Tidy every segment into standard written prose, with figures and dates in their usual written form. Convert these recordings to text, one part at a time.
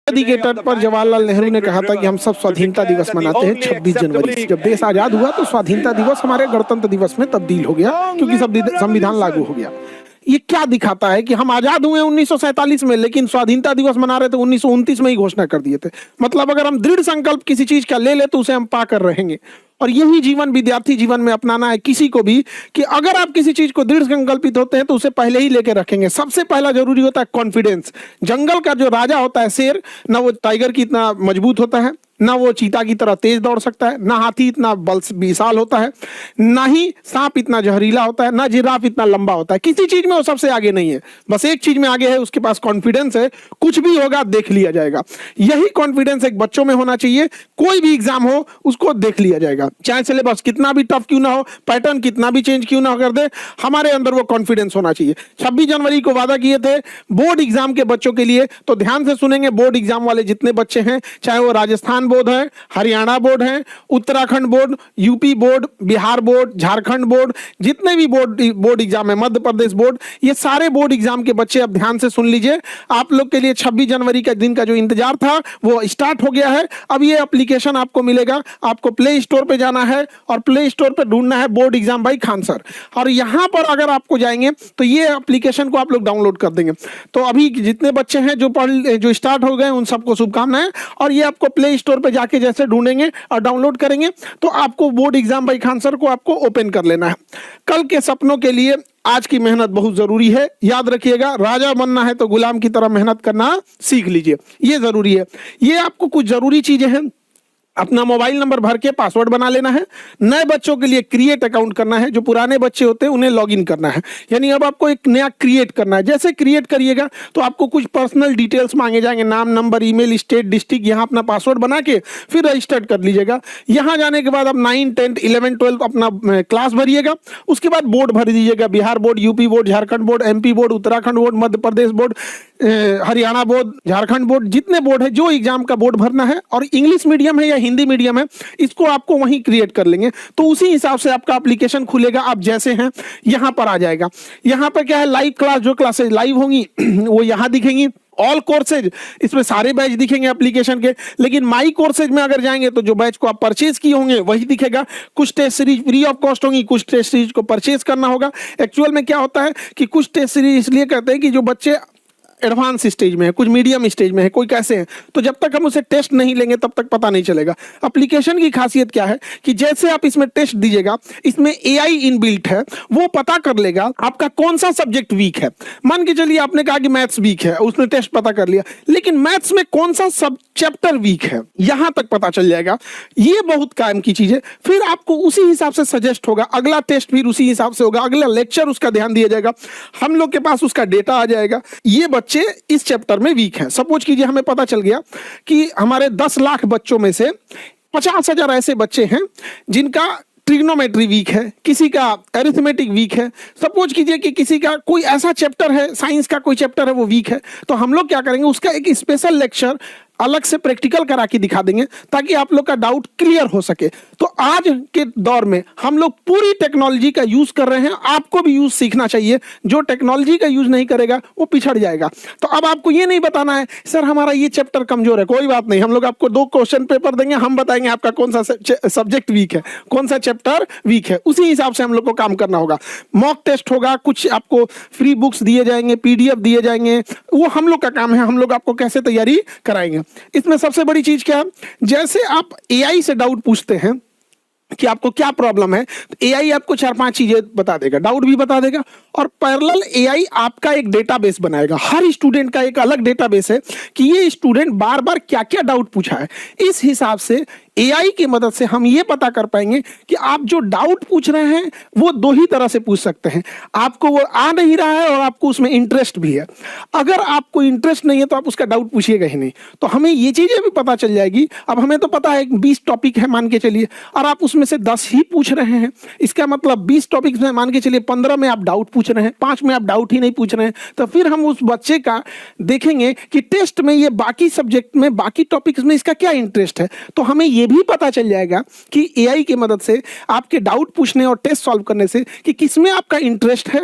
नदी के तट पर जवाहरलाल नेहरू ने कहा था कि हम सब स्वाधीनता दिवस मनाते हैं 26 जनवरी से। जब देश आजाद हुआ तो स्वाधीनता दिवस हमारे गणतंत्र दिवस में तब्दील हो गया, क्योंकि संविधान लागू हो गया। ये क्या दिखाता है कि हम आजाद हुए 1947 में, लेकिन स्वाधीनता दिवस मना रहे थे 1929 में ही घोषणा कर दिए थे। मतलब अगर हम दृढ़ संकल्प किसी चीज का ले ले तो उसे हम पाकर रहेंगे। और यही जीवन विद्यार्थी जीवन में अपनाना है किसी को भी, कि अगर आप किसी चीज को दृढ़ संकल्पित होते हैं तो उसे पहले ही लेके रखेंगे। सबसे पहला जरूरी होता है कॉन्फिडेंस। जंगल का जो राजा होता है शेर, ना वो टाइगर की इतना मजबूत होता है, ना वो चीता की तरह तेज दौड़ सकता है, ना हाथी इतना बल विशाल होता है, ना ही सांप इतना जहरीला होता है, ना जिराफ इतना लंबा होता है। किसी चीज में वो सबसे आगे नहीं है, बस एक चीज में आगे है, उसके पास कॉन्फिडेंस है। कुछ भी होगा देख लिया जाएगा। यही कॉन्फिडेंस एक बच्चों में होना चाहिए। कोई भी एग्जाम हो उसको देख लिया जाएगा, चाहे सिलेबस कितना भी टफ क्यों ना हो, पैटर्न कितना भी चेंज क्यों ना कर दे, हमारे अंदर वो कॉन्फिडेंस होना चाहिए। 26 जनवरी को वादा किए थे बोर्ड एग्जाम के बच्चों के लिए, तो ध्यान से सुनेंगे। बोर्ड एग्जाम वाले जितने बच्चे हैं, चाहे वो राजस्थान बोर्ड है, हरियाणा बोर्ड है, Uttarakhand board, UP board, Bihar board, Jharkhand board, जितने भी बोर्ड एग्जाम है, मध्य प्रदेश बोर्ड, ये सारे बोर्ड एग्जाम के बच्चे अब ध्यान से सुन लीजिए। आप लोग के लिए 26 जनवरी का दिन का जो इंतजार था वो स्टार्ट हो गया है। अब ये एप्लीकेशन आपको मिलेगा, आपको प्ले स्टोर पे जाना है और प्ले स्टोर पे ढूंढना है board exam by Khan sir. और यहां पर अगर आपको जाएंगे तो ये एप्लीकेशन को आप लोग डाउनलोड कर देंगे। तो अभी जितने बच्चे हैं जो स्टार्ट हो गए उन सबको शुभकामनाएं। और ये आपको प्ले स्टोर पे जाके जैसे ढूंढेंगे और डाउनलोड करेंगे तो आपको board exam by Khan sir को आपको ओपन कर लेना है। कल के सपनों के लिए आज की मेहनत बहुत जरूरी है। याद रखिएगा, राजा बनना है तो गुलाम की तरह मेहनत करना सीख लीजिए, ये जरूरी है। ये आपको कुछ जरूरी चीजें हैं। अपना मोबाइल नंबर भर के पासवर्ड बना लेना है। नए बच्चों के लिए क्रिएट अकाउंट करना है। जो पुराने बच्चे होते हैं उन्हें लॉगिन करना है, यानी अब आपको एक नया क्रिएट करना है। जैसे क्रिएट करिएगा तो आपको कुछ पर्सनल डिटेल्स मांगे जाएंगे, नाम, नंबर, ईमेल, स्टेट, डिस्ट्रिक्ट। यहाँ अपना पासवर्ड बना के फिर रजिस्टर्ड कर लीजिएगा। यहाँ जाने के बाद आप 9, 10, 11, 12 अपना क्लास भरिएगा। उसके बाद बोर्ड भर दीजिएगा, Bihar board, UP board, Jharkhand board, MP board, Uttarakhand board, Madhya Pradesh board, Haryana board, Jharkhand board, जितने बोर्ड है जो एग्जाम का बोर्ड भरना है। और इंग्लिश मीडियम है या हिंदी मीडियम है, इसको आपको वहीं क्रिएट कर लेंगे तो उसी हिसाब से आपका एप्लीकेशन खुलेगा। आप जैसे हैं यहां पर आ जाएगा। यहां पर क्या है, लाइव क्लास, जो क्लासेस लाइव होंगी वो यहां दिखेंगी। ऑल कोर्सेज, इसमें सारे बैच दिखेंगे एप्लीकेशन के। लेकिन माई कोर्सेज में अगर जाएंगे तो जो बैच को आप परचेज किए होंगे वही दिखेगा। कुछ test series free of cost होंगी, कुछ टेस्ट सीरीज को परचेज करना होगा। एक्चुअल में क्या होता है कि कुछ टेस्ट सीरीज इसलिए कहते हैं कि जो बच्चे एडवांस स्टेज में है, कुछ मीडियम स्टेज में है, कोई कैसे है, तो जब तक हम उसे टेस्ट नहीं लेंगे तब तक पता नहीं चलेगा। एप्लीकेशन की खासियत क्या है कि जैसे आप इसमें टेस्ट दीजिएगा, इसमें एआई इनबिल्ट है, वो पता कर लेगा आपका कौन सा सब्जेक्ट वीक है। मान के चलिए आपने कहा कि मैथ्स वीक है, उसने टेस्ट पता कर लिया, लेकिन मैथ्स में कौन सा सब चैप्टर वीक है यहां तक पता चल जाएगा। ये बहुत कायम की चीज है। फिर आपको उसी हिसाब से सजेस्ट होगा, अगला टेस्ट फिर उसी हिसाब से होगा, अगला लेक्चर उसका ध्यान दिया जाएगा, हम लोग के पास उसका डेटा आ जाएगा। ये बच्चे इस चैप्टर में वीक हैं। सपोज कीजिए हमें पता चल गया कि हमारे 10 लाख बच्चों में से 50,000 ऐसे बच्चे हैं जिनका ट्रिग्नोमेट्री वीक है, किसी का अरिथमेटिक वीक है। सपोज कीजिए कि किसी का कोई ऐसा चैप्टर है, साइंस का कोई चैप्टर है वो वीक है, तो हम लोग क्या करेंगे, उसका एक स्पेशल लेक्चर अलग से प्रैक्टिकल करा के दिखा देंगे ताकि आप लोग का डाउट क्लियर हो सके। तो आज के दौर में हम लोग पूरी टेक्नोलॉजी का यूज कर रहे हैं। आपको भी यूज सीखना चाहिए। जो टेक्नोलॉजी का यूज नहीं करेगा वो पिछड़ जाएगा। तो अब आपको ये नहीं बताना है सर हमारा ये चैप्टर कमजोर है, कोई बात नहीं, हम लोग आपको 2 क्वेश्चन पेपर देंगे, हम बताएंगे आपका कौन सा सब्जेक्ट वीक है, कौन सा चैप्टर वीक है। उसी हिसाब से हम लोग को काम करना होगा। मॉक टेस्ट होगा, कुछ आपको फ्री बुक्स दिए जाएंगे, पीडीएफ दिए जाएंगे, वो हम लोग का काम है। हम लोग आपको कैसे तैयारी कराएंगे। इसमें सबसे बड़ी चीज क्या है, जैसे आप एआई से डाउट पूछते हैं कि आपको क्या प्रॉब्लम है, तो एआई आपको 4-5 चीजें बता देगा, डाउट भी बता देगा। और पैरेलल एआई आपका एक डेटाबेस बनाएगा। हर स्टूडेंट का एक अलग डेटाबेस है कि ये स्टूडेंट बार बार क्या क्या डाउट पूछा है। इस हिसाब से एआई की मदद से हम ये पता कर पाएंगे कि आप जो डाउट पूछ रहे हैं वो 2 ही तरह से पूछ सकते हैं। आपको वो आ नहीं रहा है और आपको उसमें इंटरेस्ट भी है। अगर आपको इंटरेस्ट नहीं है तो आप उसका डाउट पूछिएगा ही नहीं। तो हमें ये चीजें भी पता चल जाएगी। अब हमें तो पता है 20 टॉपिक है मान के चलिए, और आप उसमें से 10 ही पूछ रहे हैं। इसका मतलब 20 टॉपिक में मान के चलिए 15 में आप डाउट पूछ रहे हैं, 5 में आप डाउट ही नहीं पूछ रहे हैं। तो फिर हम उस बच्चे का देखेंगे कि टेस्ट में ये बाकी सब्जेक्ट में, बाकी टॉपिक्स में इसका क्या इंटरेस्ट है। तो हमें ये ये भी पता चल जाएगा कि एआई की मदद से आपके डाउट पूछने और टेस्ट सॉल्व करने से कि किसमें आपका इंटरेस्ट है,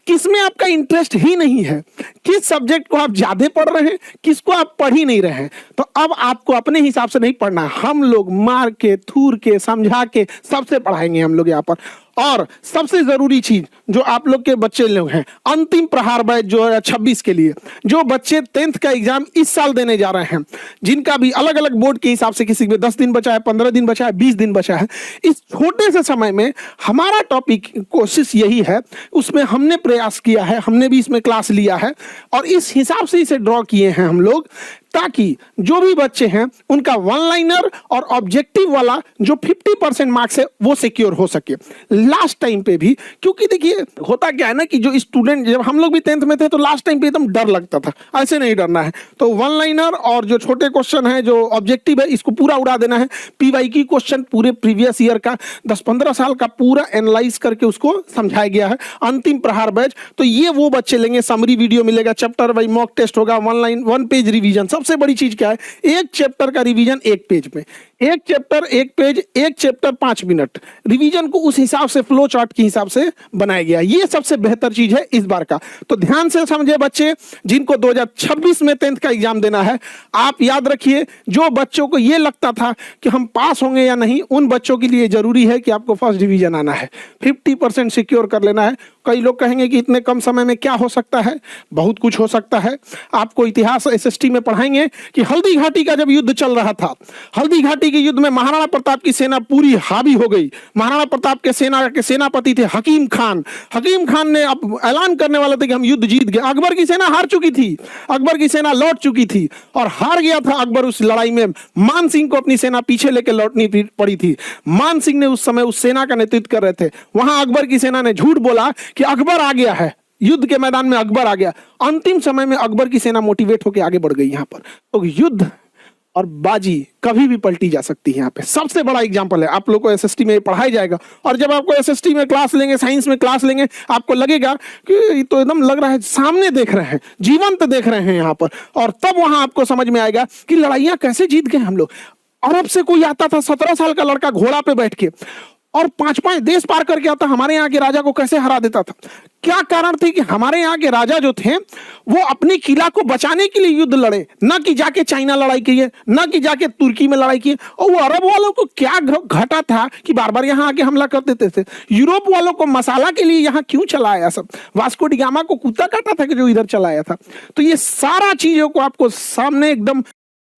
किसमें आपका इंटरेस्ट ही नहीं है, किस सब्जेक्ट को आप ज्यादा पढ़ रहे हैं, किसको आप पढ़ ही नहीं रहे हैं। तो अब आपको अपने हिसाब से नहीं पढ़ना, हम लोग मार के, थूर के, समझा के सबसे पढ़ाएंगे हम लोग यहाँ पर। और सबसे जरूरी चीज जो आप लोग के बच्चे लोग हैं, अंतिम प्रहार बैच जो है 26 के लिए, जो बच्चे 10th का एग्जाम इस साल देने जा रहे हैं, जिनका भी अलग अलग बोर्ड के हिसाब से किसी में 10 दिन बचा है, 15 दिन बचा है, 20 दिन बचा है, इस छोटे से समय में हमारा टॉपिक कोशिश यही है, उसमें हमने प्रयास किया है, हमने भी इसमें क्लास लिया है और इस हिसाब से इसे ड्रॉ किए हैं हम लोग, ताकि जो भी बच्चे हैं उनका वन लाइनर और ऑब्जेक्टिव वाला जो 50% मार्क्स है वो सिक्योर हो सके लास्ट टाइम पे भी। क्योंकि देखिए होता क्या है ना कि जो स्टूडेंट, जब हम लोग भी 10th में थे तो लास्ट टाइम पे एकदम डर लगता था, ऐसे नहीं डरना है। तो वन लाइनर और जो छोटे क्वेश्चन है, जो ऑब्जेक्टिव है, इसको पूरा उड़ा देना है। पीवाईक्यू क्वेश्चन पूरे प्रीवियस ईयर का 10-15 साल का पूरा एनालाइज करके उसको समझाया गया है। अंतिम प्रहार बैच तो ये वो बच्चे लेंगे, समरी वीडियो मिलेगा, चैप्टर वाइज मॉक टेस्ट होगा, वन पेज रिवीजन। सबसे बड़ी चीज क्या है, एक चैप्टर का रिवीजन एक पेज में, एक चैप्टर एक पेज, एक चैप्टर 5 मिनट। रिवीजन को उस हिसाब से फ्लो चार्ट के हिसाब से बनाया गया, ये सबसे बेहतर चीज है इस बार का। तो ध्यान से समझे बच्चे, जिनको 2026 में 10th का एग्जाम देना है, आप याद रखिए, जो बच्चों को ये लगता था कि हम पास होंगे या नहीं, उन बच्चों के लिए जरूरी है कि आपको फर्स्ट डिवीजन आना है, 50% सिक्योर कर लेना है। कई लोग कहेंगे कि इतने कम समय में क्या हो सकता है, बहुत कुछ हो सकता है। आपको इतिहास एसएसटी में पढ़ाएंगे कि हल्दी घाटी का जब युद्ध चल रहा था, हल्दी घाटी के युद्ध में महाराणा प्रताप की सेना पूरी हावी हो गई। महाराणा प्रताप के सेनापति थे हकीम खान। हकीम खान ने अब ऐलान करने वाले थे कि हम युद्ध जीत गए। अकबर की सेना हार चुकी थी, अकबर की सेना लौट चुकी थी और हार गया था अकबर उस लड़ाई में। मान सिंह को अपनी सेना पीछे लेकर लौटनी पड़ी थी। मान सिंह ने उस समय उस सेना का नेतृत्व कर रहे थे। वहां अकबर की सेना ने झूठ बोला कि अकबर आ गया है, युद्ध के मैदान में अकबर आ गया। अंतिम समय में अकबर की सेना मोटिवेट होकर आगे बढ़ गई। यहां पर तो युद्ध और बाजी कभी भी पलटी जा सकती है। यहाँ पे सबसे बड़ा एग्जांपल है, आप लोग को एसएसटी में पढ़ाया जाएगा और जब आपको एसएसटी में क्लास लेंगे, साइंस में क्लास लेंगे, आपको लगेगा कि तो एकदम लग रहा है सामने देख रहे हैं, जीवंत देख रहे हैं यहाँ पर। और तब वहां आपको समझ में आएगा कि लड़ाइयां कैसे जीत गए हम लोग। अरब से कोई आता था 17 साल का लड़का घोड़ा पे बैठ के और 5-5 देश पार करके आता, हमारे यहाँ के राजा को कैसे हरा देता था। क्या कारण थे कि हमारे यहाँ के राजा जो थे वो अपने किला को बचाने के लिए युद्ध लड़े, न कि जाके चाइना लड़ाई किए, न कि जाके तुर्की में लड़ाई किए। और वो अरब वालों को क्या घटा था कि बार बार यहाँ आके हमला कर देते थे। यूरोप वालों को मसाला के लिए यहाँ क्यों चलाया सब, वास्को डी गामा को कुत्ता काटा था कि जो इधर चलाया था। तो ये सारा चीजों को आपको सामने एकदम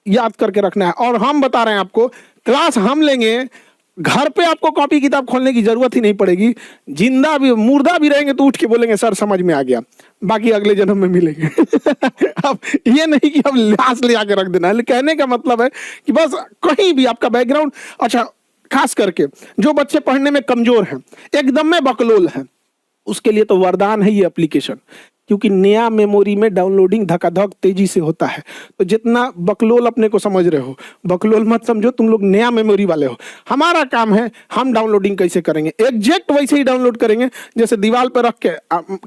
याद करके रखना है। और हम बता रहे हैं आपको, क्लास हम लेंगे, घर पे आपको कॉपी किताब खोलने की जरूरत ही नहीं पड़ेगी। जिंदा भी मुर्दा भी रहेंगे तो उठ के बोलेंगे सर समझ में आ गया, बाकी अगले जन्म में मिलेंगे। अब ये नहीं कि अब लाश ले आके रख देना है। कहने का मतलब है कि बस कहीं भी आपका बैकग्राउंड अच्छा, खास करके जो बच्चे पढ़ने में कमजोर हैं, एकदम में बकलोल हैं, उसके लिए तो वरदान है ये एप्लीकेशन। क्योंकि नया मेमोरी में डाउनलोडिंग धकाधक तेजी से होता है। तो जितना बकलोल अपने को समझ रहे हो, बकलोल मत समझो, तुम लोग नया मेमोरी वाले हो। हमारा काम है हम डाउनलोडिंग कैसे करेंगे, एग्जैक्ट वैसे ही डाउनलोड करेंगे जैसे दीवार पर रख के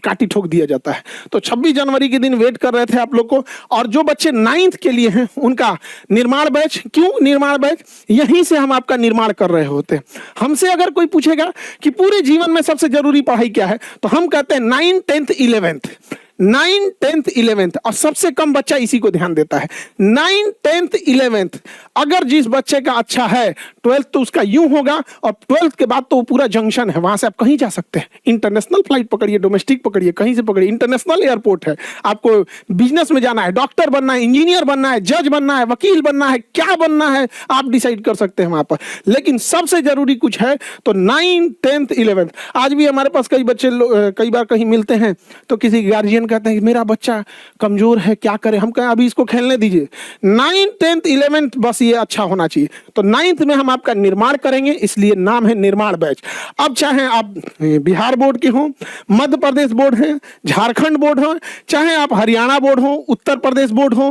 काटी ठोक दिया जाता है। तो 26 जनवरी के दिन वेट कर रहे थे आप लोग को। और जो बच्चे 9th के लिए हैं उनका निर्माण बैच, क्यों निर्माण बैच, यहीं से हम आपका निर्माण कर रहे होते हैं। हमसे अगर कोई पूछेगा कि पूरे जीवन में सबसे जरूरी पढ़ाई क्या है, तो हम कहते हैं 9, 10th, 11th। 9, 10th, 11th, और सबसे कम बच्चा इसी को ध्यान देता है। 9, 10th, 11th। अगर जिस बच्चे का अच्छा है 12th तो उसका यूं होगा, और 12th के बाद तो वो पूरा जंक्शन है, वहां से आप कहीं जा सकते हैं। इंटरनेशनल फ्लाइट पकड़िए, डोमेस्टिक पकड़िए, कहीं से पकड़िए, इंटरनेशनल एयरपोर्ट है। आपको बिजनेस में जाना है, डॉक्टर बनना है, इंजीनियर बनना है, जज बनना है, वकील बनना है, क्या बनना है आप डिसाइड कर सकते हैं वहां पर। लेकिन सबसे जरूरी कुछ है तो 9, 10th, 11th। आज भी हमारे पास कई बच्चे कई बार कहीं मिलते हैं तो किसी गार्जियन कहते हैं कि मेरा बच्चा कमजोर है, क्या करें। हम कहें अभी इसको खेलने दीजिए, 9, 10th, 11th बस ये अच्छा होना चाहिए। तो 9th में हम आपका निर्माण करेंगे, इसलिए नाम है निर्माण बैच। अब चाहे आप बिहार बोर्ड के हों, मध्य प्रदेश बोर्ड है, झारखंड बोर्ड हो, चाहे आप हरियाणा बोर्ड हो, उत्तर प्रदेश बोर्ड हो,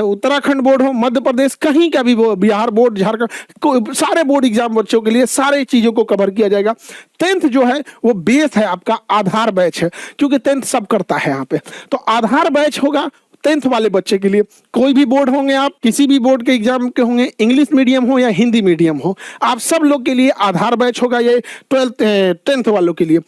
उत्तराखंड बोर्ड हो, मध्य प्रदेश कहीं का भी बिहार बोर्ड, झारखंड, सारे बोर्ड एग्जाम बच्चों के लिए सारे चीजों को कवर किया जाएगा। 10th जो है वो बेस है, आपका आधार बैच है, क्योंकि 10th सब करता है यहाँ पे। तो आधार बैच होगा, 10th वाले बच्चे के लिए, कोई भी बोर्ड होंगे, आप किसी भी बोर्ड के एग्जाम के होंगे, इंग्लिश मीडियम हो या हिंदी मीडियम हो, आप सब लोग के लिए आधार बैच होगा ये 10th वालों के लिए।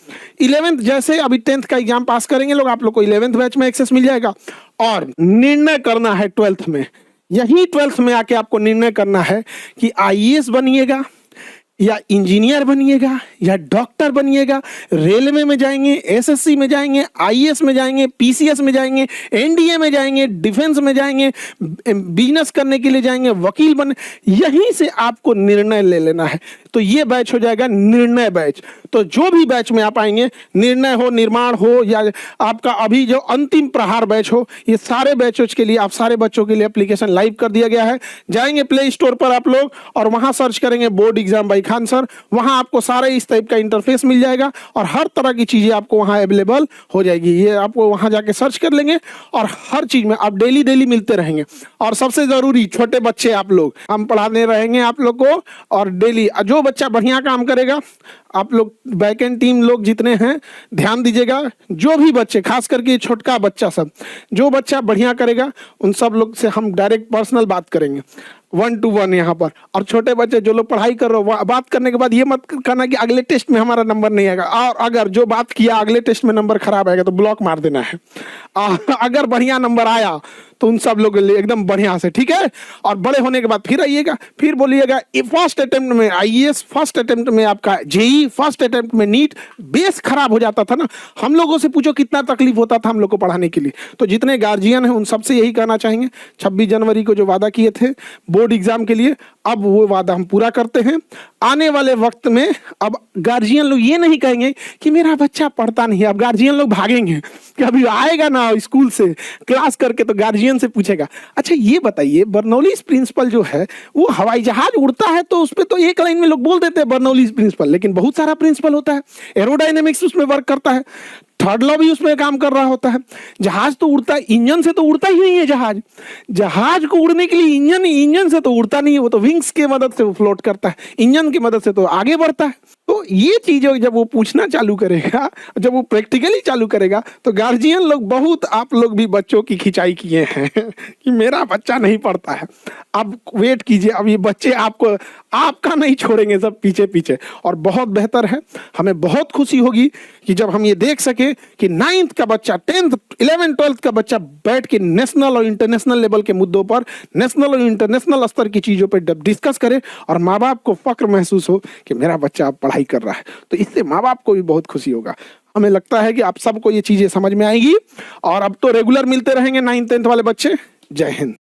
11th जैसे अभी 10th का एग्जाम पास करेंगे लोग, आप लोग को 11th बैच में एक्सेस मिल जाएगा। और निर्णय करना है 12th में, यही 12th में आके आपको निर्णय करना है कि आईएएस बनिएगा या इंजीनियर बनिएगा या डॉक्टर बनिएगा, रेलवे में जाएंगे, एसएससी में जाएंगे, आईएएस में जाएंगे, पीसीएस में जाएंगे, एनडीए में जाएंगे, डिफेंस में जाएंगे, बिजनेस करने के लिए जाएंगे, वकील बन, यहीं से आपको निर्णय ले लेना है। तो ये बैच हो जाएगा निर्णय बैच। तो जो भी बैच में आप आएंगे, निर्णय हो, निर्माण हो, या आपका अभी जो अंतिम प्रहार बैच हो, ये सारे बैचों के लिए, आप सारे बच्चों के लिए एप्लीकेशन लाइव कर दिया गया है। जाएंगे प्ले स्टोर पर आप लोग और वहां सर्च करेंगे board exam by Khan sir, वहां आपको सारे इस टाइप का इंटरफेस मिल जाएगा और हर तरह की चीजें आपको वहां अवेलेबल हो जाएगी। ये आपको वहां जाके सर्च कर लेंगे और हर चीज में आप डेली मिलते रहेंगे। और सबसे जरूरी, छोटे बच्चे आप लोग, हम पढ़ाने रहेंगे आप लोग को, और डेली जो बच्चा बढ़िया काम करेगा, आप लोग बैकएंड टीम लोग जितने हैं ध्यान दीजिएगा, जो भी बच्चे, खास करके छोटका बच्चा सब, जो बच्चा बढ़िया करेगा उन सब लोग से हम डायरेक्ट पर्सनल बात करेंगे 1 to 1 यहाँ पर। और छोटे बच्चे जो लोग पढ़ाई कर रहे हो, बात करने के बाद ये मत करना कि अगले टेस्ट में हमारा नंबर नहीं आएगा, और अगर जो बात किया अगले टेस्ट में नंबर खराब आएगा तो ब्लॉक मार देना है। अगर बढ़िया नंबर आया तो उन सब लोगों के लिए एकदम बढ़िया से, ठीक है। और बड़े होने के बाद फिर आइएगा, फिर बोलिएगा फर्स्ट अटेम्प्ट में आईएएस, फर्स्ट अटेम्प्ट में आपका जेई, फर्स्ट अटेम्प्ट में नीट। बेस खराब हो जाता था ना, हम लोगों से पूछो कितना तकलीफ होता था हम लोग को पढ़ाने के लिए। तो जितने गार्जियन हैं उन सबसे यही कहना चाहेंगे, 26 जनवरी को जो वादा किए थे बोर्ड एग्जाम के लिए, अब वो वादा हम पूरा करते हैं। आने वाले वक्त में अब गार्जियन लोग ये नहीं कहेंगे कि मेरा बच्चा पढ़ता नहीं है, अब गार्जियन लोग भागेंगे कि अभी आएगा ना स्कूल से क्लास करके तो गार्जियन से पूछेगा, अच्छा ये बताइए बर्नौलीज प्रिंसिपल जो है वो हवाई जहाज उड़ता है तो उस पर तो एक लाइन में लोग बोल देते हैं बर्नौलीज प्रिंसिपल, लेकिन बहुत सारा प्रिंसिपल होता है, एरोडायनेमिक्स उसमें वर्क करता है, थर्ड लॉ भी उसमें काम कर रहा होता है। जहाज तो उड़ता है, इंजन से तो उड़ता ही नहीं है जहाज। जहाज को उड़ने के लिए इंजन से तो उड़ता नहीं है, वो तो विंग्स के मदद से वो फ्लोट करता है, इंजन की मदद से तो आगे बढ़ता है। तो ये चीजें जब वो पूछना चालू करेगा, जब वो प्रैक्टिकली चालू करेगा, तो गार्जियन लोग बहुत, आप लोग भी बच्चों की खिंचाई किए हैं कि मेरा बच्चा नहीं पढ़ता है। अब वेट कीजिए, अब ये बच्चे आपको, आपका नहीं छोड़ेंगे सब पीछे पीछे। और बहुत बेहतर है, हमें बहुत खुशी होगी कि जब हम ये देख सके कि 9th का बच्चा, 10th 11th 12th का बच्चा बैठ के नेशनल और इंटरनेशनल लेवल के मुद्दों पर, नेशनल और इंटरनेशनल स्तर की चीजों पर डिस्कस करे और माँ बाप को फक्र महसूस हो कि मेरा बच्चा अब पढ़ाई कर रहा है। तो इससे माँ बाप को भी बहुत खुशी होगा। हमें लगता है कि आप सबको ये चीजें समझ में आएगी और अब तो रेगुलर मिलते रहेंगे 9th 10th वाले बच्चे। जय हिंद।